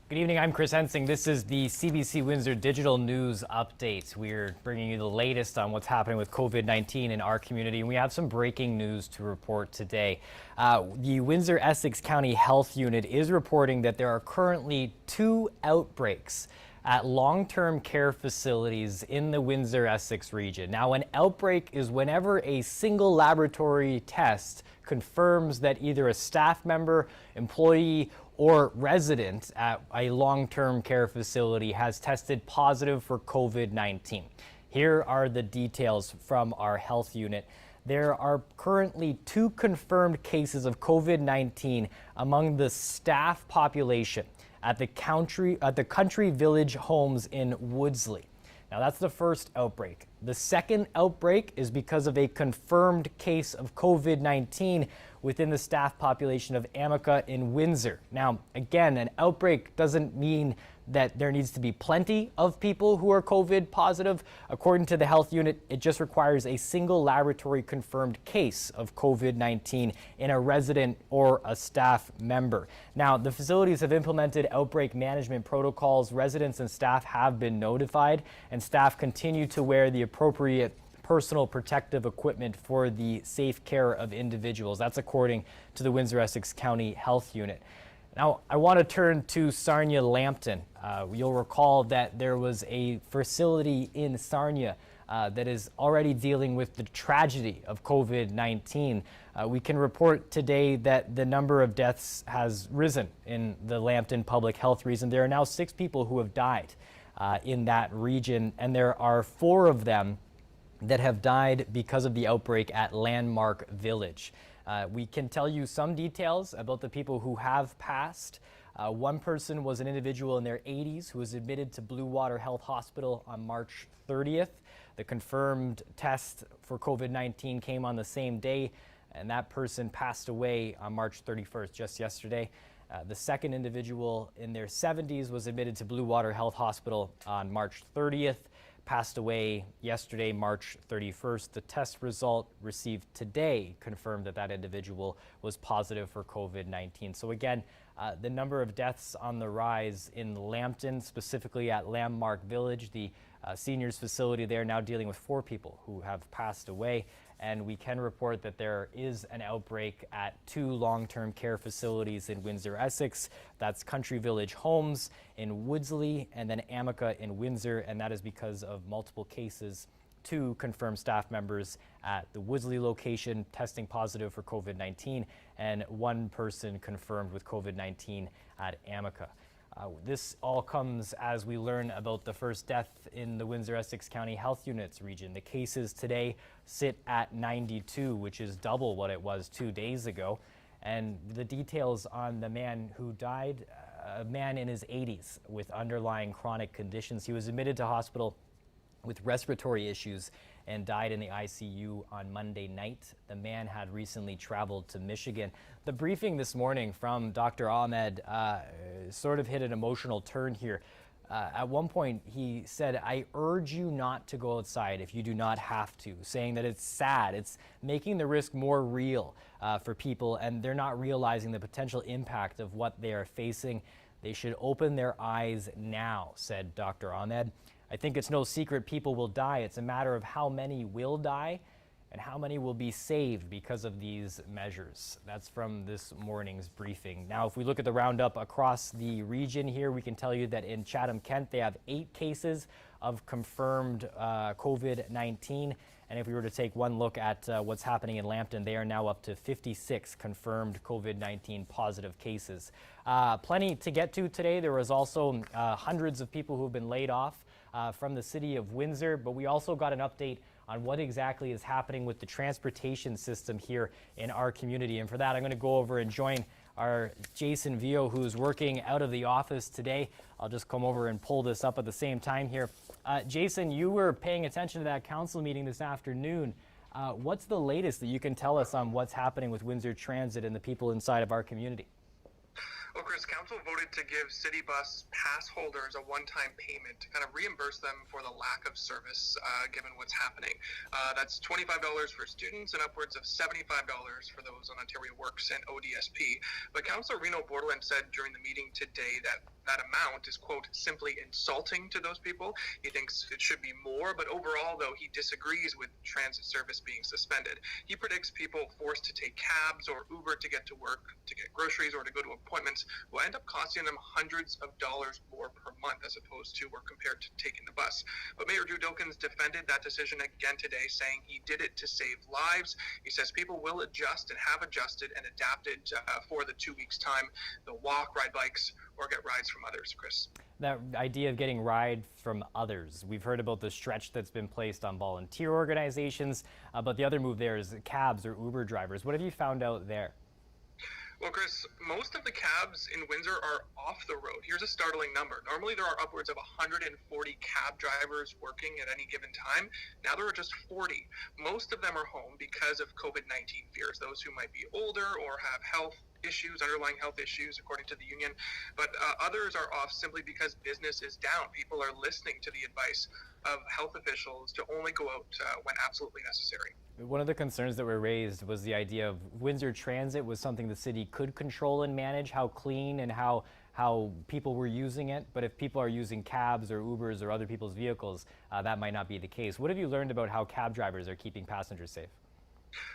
Good evening, I'm Chris Hensing. This is the CBC Windsor Digital News Update. We're bringing you the latest on what's happening with COVID-19 in our community, and we have some breaking news to report today. The Windsor-Essex County Health Unit is reporting that there are currently 2 outbreaks at long-term care facilities in the Windsor-Essex region. Now, an outbreak is whenever a single laboratory test confirms that either a staff member, employee, or resident at a long-term care facility has tested positive for COVID-19. Here are the details from our health unit. There are currently 2 confirmed cases of COVID-19 among the staff population at the Country Village homes in Woodsley. Now, that's the first outbreak. The second outbreak is because of a confirmed case of COVID-19 within the staff population of Amica in Windsor. Now, again, an outbreak doesn't mean that there needs to be plenty of people who are COVID positive. According to the health unit, it just requires a single laboratory confirmed case of COVID-19 in a resident or a staff member. Now, the facilities have implemented outbreak management protocols. Residents and staff have been notified, and staff continue to wear the appropriate personal protective equipment for the safe care of individuals. That's according to the Windsor-Essex County Health Unit. Now, I want to turn to Sarnia-Lambton. You'll recall that there was a facility in Sarnia that is already dealing with the tragedy of COVID-19. We can report today that the number of deaths has risen in the Lambton Public Health region. There are now 6 people who have died in that region, and there are 4 of them that have died because of the outbreak at Landmark Village. We can tell you some details about the people who have passed. One person was an individual in their 80s who was admitted to Blue Water Health Hospital on March 30th. The confirmed test for COVID-19 came on the same day, and that person passed away on March 31st, just yesterday. The second individual in their 70s was admitted to Blue Water Health Hospital on March 30th. Passed away yesterday, March 31st. The test result received today confirmed that that individual was positive for COVID-19. So again, the number of deaths on the rise in Lambton, specifically at Landmark Village, the seniors facility there, now dealing with 4 people who have passed away. And we can report that there is an outbreak at 2 long-term care facilities in Windsor-Essex. That's Country Village Homes in Woodsley and then Amica in Windsor, and that is because of multiple cases. 2 confirmed staff members at the Woodsley location testing positive for COVID-19 and 1 person confirmed with COVID-19 at Amica. This all comes as we learn about the first death in the Windsor-Essex County Health Unit's region. The cases today sit at 92, which is double what it was 2 days ago. And the details on the man who died, a man in his 80s with underlying chronic conditions. He was admitted to hospital with respiratory issues and died in the ICU on Monday night. The man had recently traveled to Michigan. The briefing this morning from Dr. Ahmed sort of hit an emotional turn here. At one point, he said, "I urge you not to go outside if you do not have to," saying that it's sad. It's making the risk more real for people, and they're not realizing the potential impact of what they are facing. They should open their eyes now, said Dr. Ahmed. "I think it's no secret people will die. It's a matter of how many will die and how many will be saved because of these measures." That's from this morning's briefing. Now, if we look at the roundup across the region here, we can tell you that in Chatham-Kent, they have 8 cases of confirmed COVID-19. And if we were to take one look at what's happening in Lambton, they are now up to 56 confirmed COVID-19 positive cases. Plenty to get to today. There was also hundreds of people who have been laid off from the city of Windsor, but we also got an update on what exactly is happening with the transportation system here in our community. And for that, I'm going to go over and join our Jason Vio, who's working out of the office today. I'll just come over and pull this up at the same time here. Jason, you were paying attention to that council meeting this afternoon. What's the latest that you can tell us on what's happening with Windsor Transit and the people inside of our community? Well, Chris, council voted to give city bus pass holders a one-time payment to kind of reimburse them for the lack of service given what's happening. That's $25 for students and upwards of $75 for those on Ontario Works and ODSP. But Councillor Reno Bordelin said during the meeting today that that amount is, quote, simply insulting to those people. He thinks it should be more, but overall, though, he disagrees with transit service being suspended. He predicts people forced to take cabs or Uber to get to work, to get groceries, or to go to appointments will end up costing them hundreds of dollars more per month as opposed to or compared to taking the bus. But Mayor Drew Dilkens defended that decision again today, saying he did it to save lives. He says people will adjust and have adjusted and adapted for the 2 weeks' time. They'll walk, ride bikes, or get rides from others, Chris. That idea of getting ride from others. We've heard about the stretch that's been placed on volunteer organizations, but the other move there is cabs or Uber drivers. What have you found out there? Well, Chris, most of the cabs in Windsor are off the road. Here's a startling number. Normally, there are upwards of 140 cab drivers working at any given time. Now there are just 40. Most of them are home because of COVID-19 fears, those who might be older or have underlying health issues, according to the union. But others are off simply because business is down. People are listening to the advice of health officials to only go out when absolutely necessary. One of the concerns that were raised was the idea of Windsor Transit was something the city could control and manage, how clean and how people were using it. But if people are using cabs or Ubers or other people's vehicles, that might not be the case. What have you learned about how cab drivers are keeping passengers safe?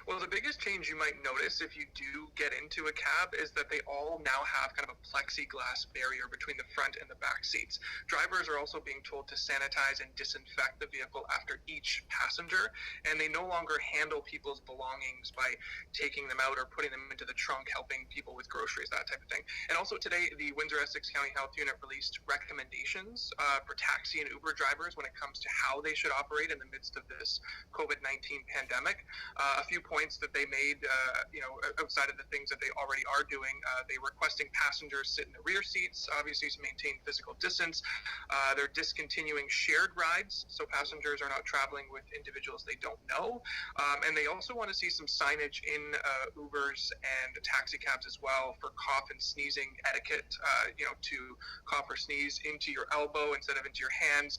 Well, the biggest change you might notice if you do get into a cab is that they all now have kind of a plexiglass barrier between the front and the back seats. Drivers are also being told to sanitize and disinfect the vehicle after each passenger, and they no longer handle people's belongings by taking them out or putting them into the trunk, helping people with groceries, that type of thing. And also today, the Windsor-Essex County Health Unit released recommendations for taxi and Uber drivers when it comes to how they should operate in the midst of this COVID-19 pandemic. A few points that they made, outside of the things that they already are doing. They requesting passengers sit in the rear seats, obviously to maintain physical distance. They're discontinuing shared rides, so passengers are not traveling with individuals they don't know. And they also want to see some signage in Ubers and taxi cabs as well for cough and sneezing etiquette, to cough or sneeze into your elbow instead of into your hands,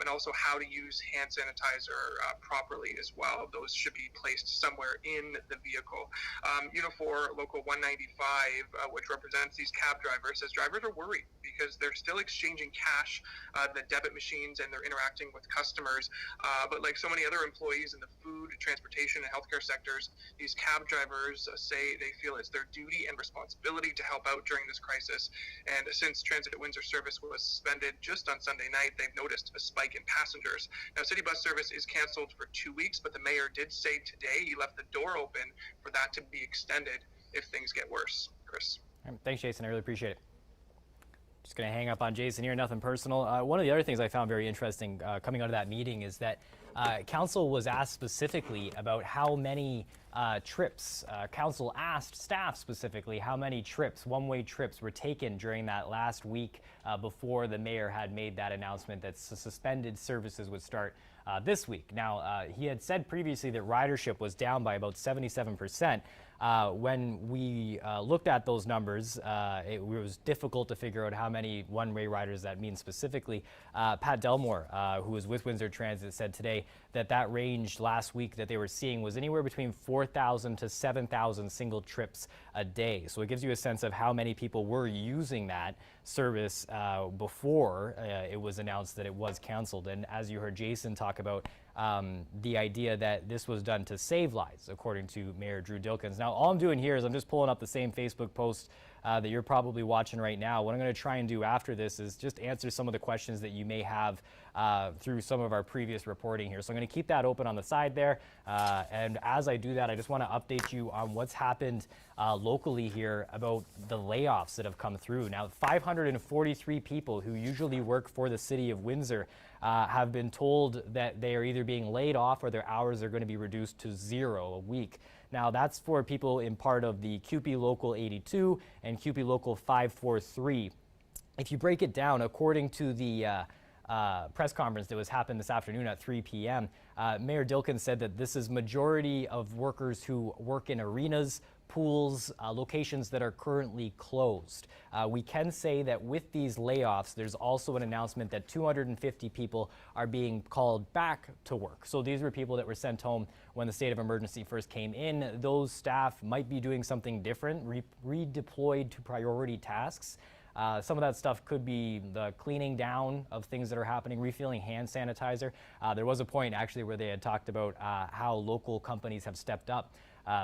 and also how to use hand sanitizer properly as well. Those should be placed somewhere in the vehicle. Unifor Local 195, which represents these cab drivers, says drivers are worried because they're still exchanging cash, the debit machines, and they're interacting with customers. But like so many other employees in the food, transportation, and healthcare sectors, these cab drivers say they feel it's their duty and responsibility to help out during this crisis. And since Transit Windsor service was suspended just on Sunday night, they've noticed a spike in passengers. Now, city bus service is canceled for 2 weeks, but the mayor did say today he left the door open for that to be extended if things get worse. Chris. Thanks, Jason. I really appreciate it. Just going to hang up on Jason here, nothing personal. One of the other things I found very interesting coming out of that meeting is that council was asked specifically about how many trips. Council asked staff specifically how many trips, one-way trips, were taken during that last week before the mayor had made that announcement that suspended services would start this week. Now, he had said previously that ridership was down by about 77%. When we looked at those numbers, it was difficult to figure out how many one-way riders that means specifically. Pat Delmore, who was with Windsor Transit, said today that that range last week that they were seeing was anywhere between 4,000 to 7,000 single trips a day. So it gives you a sense of how many people were using that service before it was announced that it was canceled. And as you heard Jason talk about, the idea that this was done to save lives, according to Mayor Drew Dilkens. Now, all I'm doing here is I'm just pulling up the same Facebook post that you're probably watching right now. What I'm going to try and do after this is just answer some of the questions that you may have through some of our previous reporting here. So I'm going to keep that open on the side there. And as I do that, I just want to update you on what's happened locally here about the layoffs that have come through. Now, 543 people who usually work for the city of Windsor have been told that they are either being laid off or their hours are going to be reduced to 0 a week. Now, that's for people in part of the CUPE Local 82 and CUPE Local 543. If you break it down, according to the press conference that was happened this afternoon at 3 p.m., Mayor Dilkens said that this is majority of workers who work in arenas, pools, locations that are currently closed. We can say that with these layoffs, there's also an announcement that 250 people are being called back to work. So these were people that were sent home when the state of emergency first came in. Those staff might be doing something different, redeployed to priority tasks. Some of that stuff could be the cleaning down of things that are happening, refilling hand sanitizer. There was a point actually where they had talked about how local companies have stepped up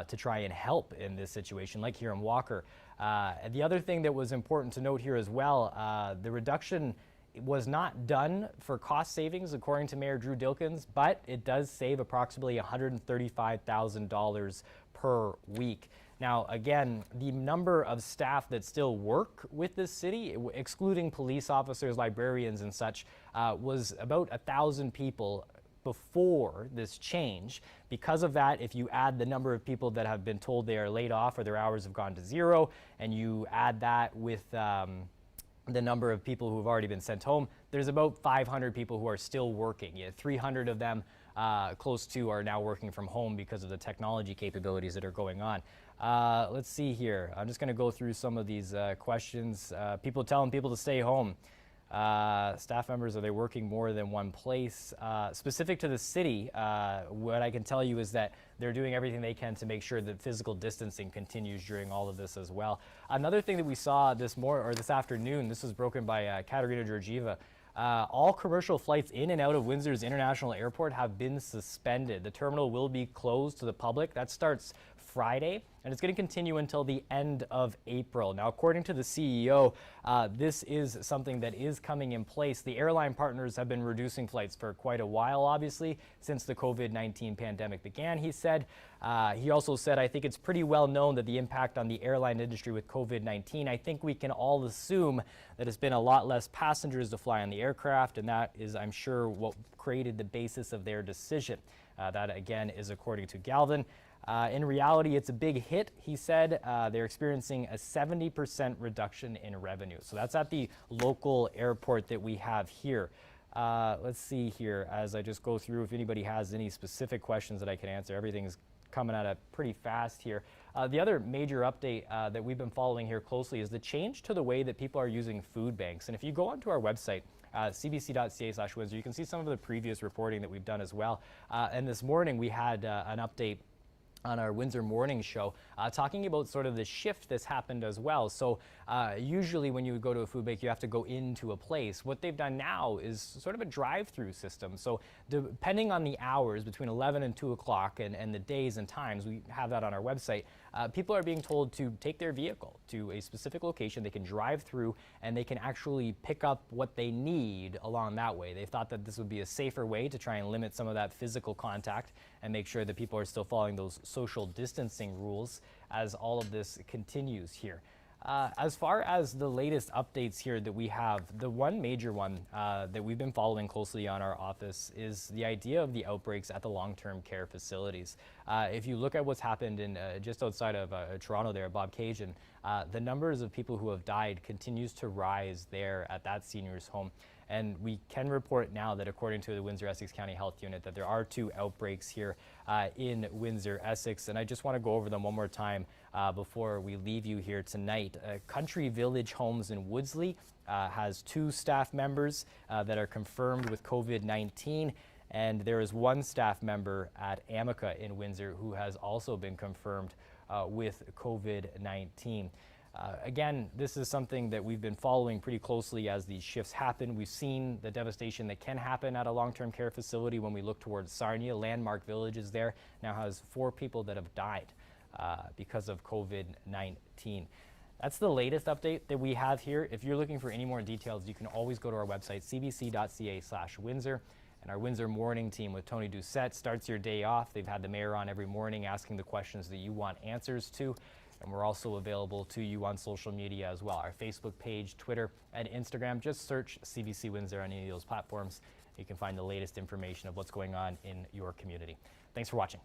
to try and help in this situation, like here in Walker. The other thing that was important to note here as well, the reduction was not done for cost savings, according to Mayor Drew Dilkins, but it does save approximately $135,000 per week. Now, again, the number of staff that still work with this city, excluding police officers, librarians, and such, was about 1,000 people before this change. Because of that, if you add the number of people that have been told they are laid off or their hours have gone to zero, and you add that with the number of people who have already been sent home, there's about 500 people who are still working. 300 of them close to are now working from home because of the technology capabilities that are going on. Let's see here. I'm just going to go through some of these questions. People telling people to stay home. Staff members, are they working more than one place? Specific to the city, what I can tell you is that they're doing everything they can to make sure that physical distancing continues during all of this as well. Another thing that we saw this afternoon, this was broken by Katerina Georgieva. All commercial flights in and out of Windsor's International Airport have been suspended. The terminal will be closed to the public. That starts Friday, and it's going to continue until the end of April. Now, according to the CEO, this is something that is coming in place. The airline partners have been reducing flights for quite a while, obviously, since the COVID-19 pandemic began, he said. He also said, I think it's pretty well known that the impact on the airline industry with COVID-19, I think we can all assume that it's been a lot less passengers to fly on the aircraft, and that is, I'm sure, what created the basis of their decision. That, again, is according to Galvin. In reality, it's a big hit, he said. They're experiencing a 70% reduction in revenue. So that's at the local airport that we have here. Let's see here as I just go through if anybody has any specific questions that I can answer. Everything's coming at it pretty fast here. The other major update that we've been following here closely is the change to the way that people are using food banks. And if you go onto our website, cbc.ca/Windsor, you can see some of the previous reporting that we've done as well. And this morning we had an update on our Windsor Morning Show, talking about sort of the shift that's happened as well. So usually when you would go to a food bank, you have to go into a place. What they've done now is sort of a drive-through system. So depending on the hours between 11 and 2 o'clock and the days and times, we have that on our website, people are being told to take their vehicle to a specific location. They can drive through and they can actually pick up what they need along that way. They thought that this would be a safer way to try and limit some of that physical contact and make sure that people are still following those social distancing rules as all of this continues here. As far as the latest updates here that we have, the one major one that we've been following closely on our office is the idea of the outbreaks at the long-term care facilities. If you look at what's happened in just outside of Toronto there, Bob Cajun, the numbers of people who have died continues to rise there at that seniors home. And we can report now that according to the Windsor-Essex County Health Unit that there are 2 outbreaks here in Windsor-Essex. And I just want to go over them one more time before we leave you here tonight. Country Village Homes in Woodsley has 2 staff members that are confirmed with COVID-19. And there is 1 staff member at Amica in Windsor who has also been confirmed with COVID-19. Again, this is something that we've been following pretty closely as these shifts happen. We've seen the devastation that can happen at a long-term care facility when we look towards Sarnia. Landmark Villages there now has 4 people that have died because of COVID-19. That's the latest update that we have here. If you're looking for any more details, you can always go to our website, cbc.ca/Windsor. And our Windsor Morning team with Tony Doucette starts your day off. They've had the mayor on every morning asking the questions that you want answers to. And we're also available to you on social media as well. Our Facebook page, Twitter, and Instagram. Just search CBC Windsor on any of those platforms. You can find the latest information of what's going on in your community. Thanks for watching.